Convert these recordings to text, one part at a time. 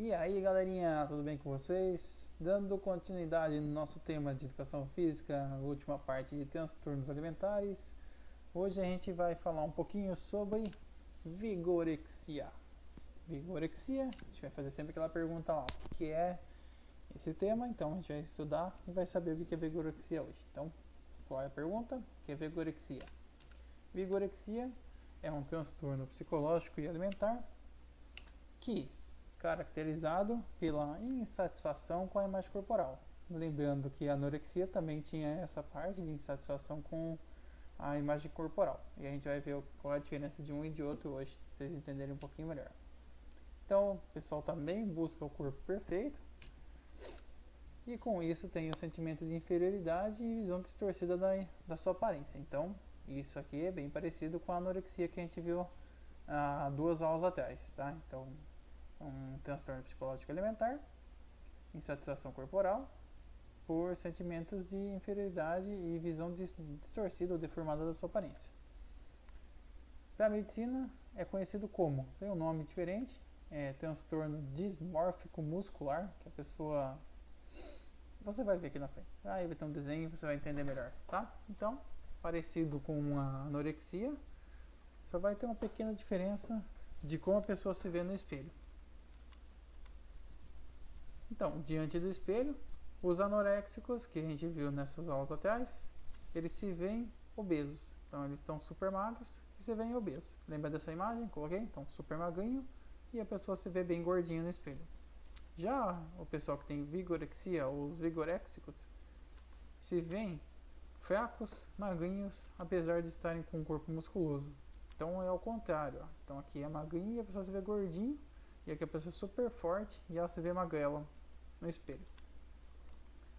E aí galerinha, tudo bem com vocês? Dando continuidade no nosso tema de educação física, última parte de transtornos alimentares. Hoje a gente vai falar um pouquinho sobre vigorexia. Vigorexia, a gente vai fazer sempre aquela pergunta lá, o que é esse tema? Então a gente vai estudar e vai saber o que é vigorexia hoje. Então, qual é a pergunta? O que é vigorexia? Vigorexia é um transtorno psicológico e alimentar que caracterizado pela insatisfação com a imagem corporal. Lembrando que a anorexia também tinha essa parte de insatisfação com a imagem corporal. E a gente vai ver qual é a diferença de um e de outro hoje, para vocês entenderem um pouquinho melhor. Então, o pessoal também busca o corpo perfeito e com isso tem o sentimento de inferioridade e visão distorcida da sua aparência. Então, isso aqui é bem parecido com a anorexia que a gente viu há 2 aulas atrás, tá? Então, um transtorno psicológico alimentar, insatisfação corporal, por sentimentos de inferioridade e visão distorcida ou deformada da sua aparência. Para a medicina é conhecido como, tem um nome diferente, é transtorno dismórfico muscular, que a pessoa, você vai ver aqui na frente. Aí vai ter um desenho e você vai entender melhor, tá? Então, parecido com a anorexia, só vai ter uma pequena diferença de como a pessoa se vê no espelho. Então, diante do espelho, os anoréxicos, que a gente viu nessas aulas atrás, eles se veem obesos. Então, eles estão super magros e se veem obesos. Lembra dessa imagem? Coloquei? Então, super magrinho e a pessoa se vê bem gordinha no espelho. Já o pessoal que tem vigorexia, ou os vigoréxicos, se veem fracos, magrinhos, apesar de estarem com um corpo musculoso. Então, é ao contrário. Ó. Então, aqui é magrinho e a pessoa se vê gordinho. E aqui a pessoa é super forte e ela se vê magrela no espelho.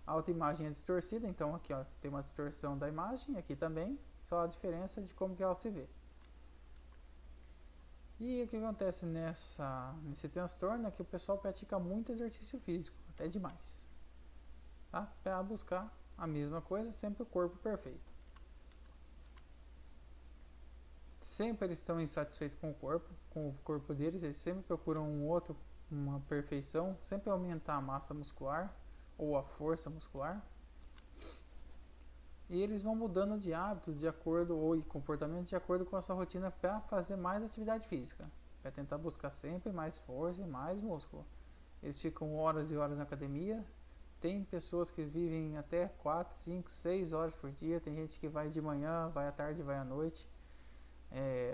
A autoimagem é distorcida, então aqui ó, tem uma distorção da imagem, aqui também, só a diferença de como que ela se vê. E o que acontece nesse transtorno é que o pessoal pratica muito exercício físico, até demais, tá? Para buscar a mesma coisa, sempre o corpo perfeito. Sempre eles estão insatisfeitos com o corpo deles, eles sempre procuram uma perfeição, sempre aumentar a massa muscular ou a força muscular. E eles vão mudando de hábitos de acordo ou comportamento de acordo com a sua rotina para fazer mais atividade física, para tentar buscar sempre mais força e mais músculo. Eles ficam horas e horas na academia. Tem pessoas que vivem até 4, 5, 6 horas por dia. Tem gente que vai de manhã, vai à tarde, vai à noite.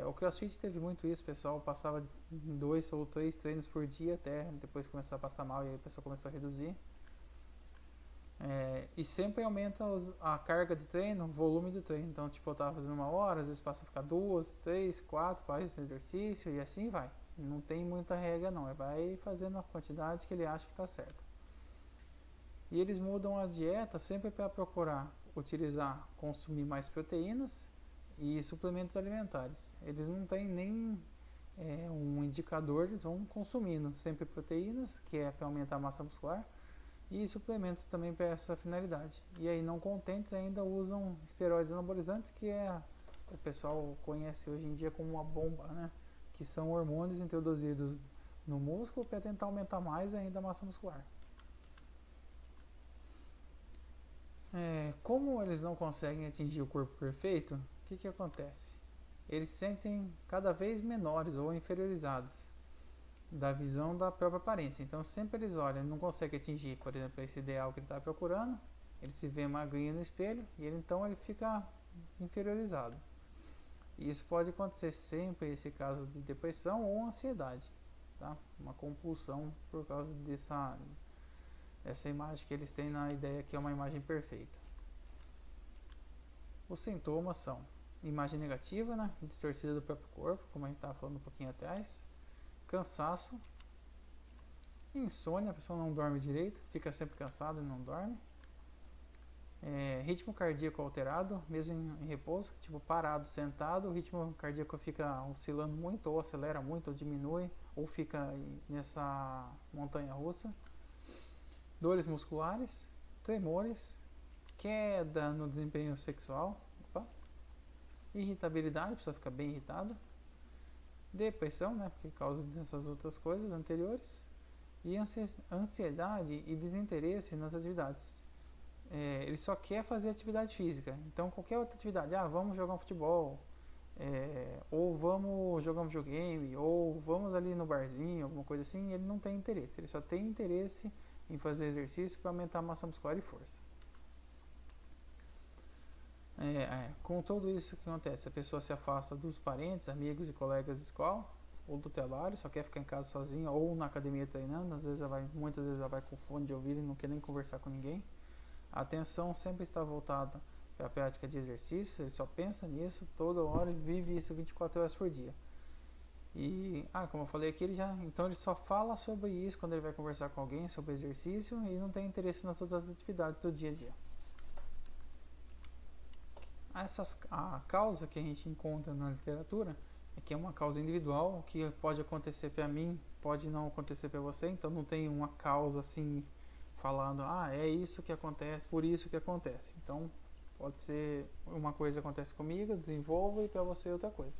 O CrossFit teve muito isso, o pessoal passava 2 ou 3 treinos por dia até depois começar a passar mal e aí a pessoa começou a reduzir. E sempre aumenta a carga de treino, o volume do treino. Então, tipo, eu tava fazendo 1 hora, às vezes passa a ficar 2, 3, 4, faz esse exercício e assim vai. Não tem muita regra não, vai fazendo a quantidade que ele acha que está certo. E eles mudam a dieta sempre para procurar consumir mais proteínas e suplementos alimentares. Eles não têm nem um indicador, eles vão consumindo sempre proteínas, que é para aumentar a massa muscular, e suplementos também para essa finalidade. E aí, não contentes, ainda usam esteroides anabolizantes, que o pessoal conhece hoje em dia como uma bomba, né? Que são hormônios introduzidos no músculo para tentar aumentar mais ainda a massa muscular. Como eles não conseguem atingir o corpo perfeito, o que acontece? Eles se sentem cada vez menores ou inferiorizados da visão da própria aparência. Então sempre eles olham, não conseguem atingir, por exemplo, esse ideal que ele está procurando, ele se vê magrinho no espelho e então ele fica inferiorizado. E isso pode acontecer sempre esse caso de depressão ou ansiedade, tá? Uma compulsão por causa dessa imagem que eles têm na ideia que é uma imagem perfeita. Os sintomas são imagem negativa, né? Distorcida do próprio corpo, como a gente estava falando um pouquinho atrás, cansaço, insônia, a pessoa não dorme direito, fica sempre cansada e não dorme. Ritmo cardíaco alterado, mesmo em repouso, tipo parado, sentado, o ritmo cardíaco fica oscilando muito, ou acelera muito, ou diminui, ou fica nessa montanha russa. Dores musculares, tremores, queda no desempenho sexual, irritabilidade, a pessoa fica bem irritada. Depressão, né, porque causa dessas outras coisas anteriores. e ansiedade e desinteresse nas atividades. Ele só quer fazer atividade física. Então qualquer outra atividade, vamos jogar um futebol, ou vamos jogar um videogame, ou vamos ali no barzinho, alguma coisa assim, ele não tem interesse. Ele só tem interesse em fazer exercício para aumentar a massa muscular e força. Com tudo isso que acontece, a pessoa se afasta dos parentes, amigos e colegas de escola, ou do trabalho, só quer ficar em casa sozinha ou na academia treinando. Muitas vezes ela vai com fone de ouvido e não quer nem conversar com ninguém. A atenção sempre está voltada para a prática de exercícios, ele só pensa nisso toda hora e vive isso 24 horas por dia. E, como eu falei aqui, então ele só fala sobre isso quando ele vai conversar com alguém sobre exercício e não tem interesse nas outras atividades do dia a dia. A causa que a gente encontra na literatura é que é uma causa individual, que pode acontecer para mim, pode não acontecer para você, então não tem uma causa assim falando, é isso que acontece, por isso que acontece. Então pode ser uma coisa acontece comigo, desenvolvo, e para você outra coisa.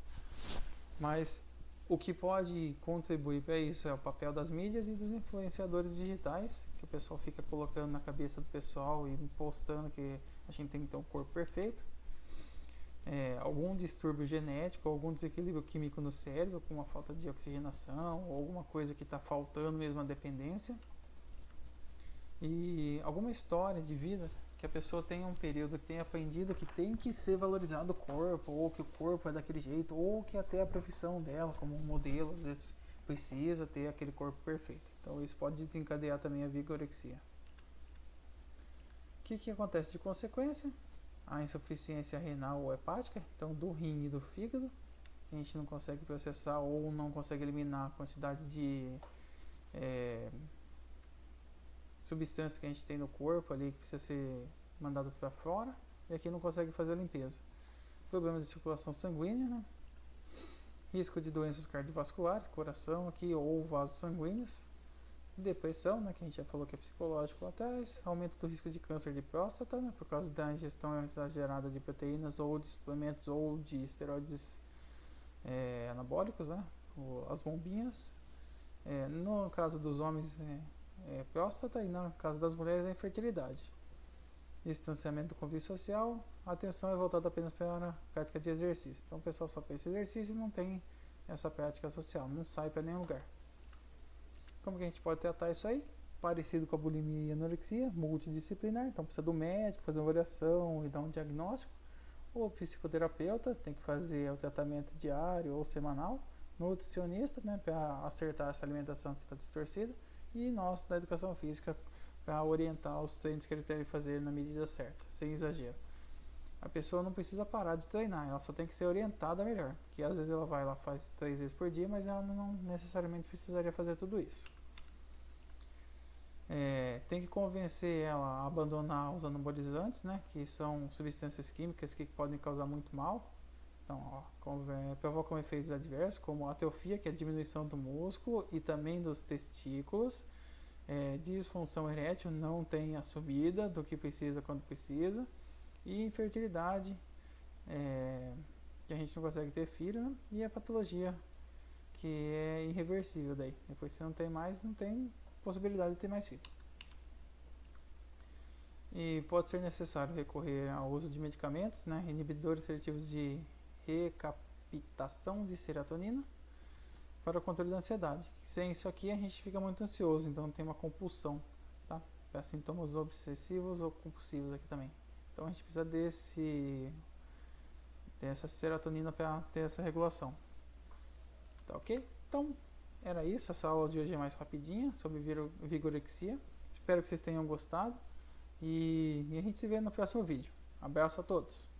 Mas o que pode contribuir para isso é o papel das mídias e dos influenciadores digitais, que o pessoal fica colocando na cabeça do pessoal e postando que a gente tem que ter um corpo perfeito. Algum distúrbio genético, algum desequilíbrio químico no cérebro, com uma falta de oxigenação, ou alguma coisa que está faltando mesmo a dependência. E alguma história de vida que a pessoa tenha um período que tenha aprendido que tem que ser valorizado o corpo, ou que o corpo é daquele jeito, ou que até a profissão dela como modelo às vezes precisa ter aquele corpo perfeito. Então isso pode desencadear também a vigorexia. O que acontece de consequência? A insuficiência renal ou hepática, então do rim e do fígado, a gente não consegue processar ou não consegue eliminar a quantidade de substâncias que a gente tem no corpo ali que precisa ser mandadas para fora, e aqui não consegue fazer a limpeza. Problemas de circulação sanguínea, né? Risco de doenças cardiovasculares, coração aqui ou vasos sanguíneos. Depressão, né, que a gente já falou que é psicológico lá atrás. Aumento do risco de câncer de próstata, né, por causa da ingestão exagerada de proteínas ou de suplementos ou de esteroides anabólicos, né, as bombinhas. No caso dos homens próstata, e no caso das mulheres é infertilidade. Distanciamento do convívio social. A atenção é voltada apenas para a prática de exercício. Então o pessoal só pensa em exercício e não tem essa prática social, não sai para nenhum lugar. Como que a gente pode tratar isso aí? Parecido com a bulimia e anorexia, multidisciplinar, então precisa do médico fazer uma avaliação e dar um diagnóstico. O psicoterapeuta tem que fazer o tratamento diário ou semanal. Nutricionista, né, para acertar essa alimentação que está distorcida. E nós da educação física para orientar os treinos que ele deve fazer na medida certa, sem exagero. A pessoa não precisa parar de treinar, ela só tem que ser orientada melhor, porque às vezes ela vai lá faz 3 vezes por dia, mas ela não necessariamente precisaria fazer tudo isso. Tem que convencer ela a abandonar os anabolizantes, né, que são substâncias químicas que podem causar muito mal. Então, provocam efeitos adversos, como a atrofia, que é a diminuição do músculo e também dos testículos. Disfunção erétil, não tem a subida do que precisa quando precisa. E infertilidade, que a gente não consegue ter filho, né? E a patologia, que é irreversível daí. Depois você não tem mais, não tem possibilidade de ter mais filho. E pode ser necessário recorrer ao uso de medicamentos, né? Inibidores seletivos de recaptação de serotonina para o controle da ansiedade. Sem isso aqui a gente fica muito ansioso, então tem uma compulsão, tá? Para sintomas obsessivos ou compulsivos aqui também. Então a gente precisa dessa serotonina para ter essa regulação. Tá ok? Então era isso, essa aula de hoje é mais rapidinha sobre vigorexia. Espero que vocês tenham gostado e a gente se vê no próximo vídeo. Abraço a todos!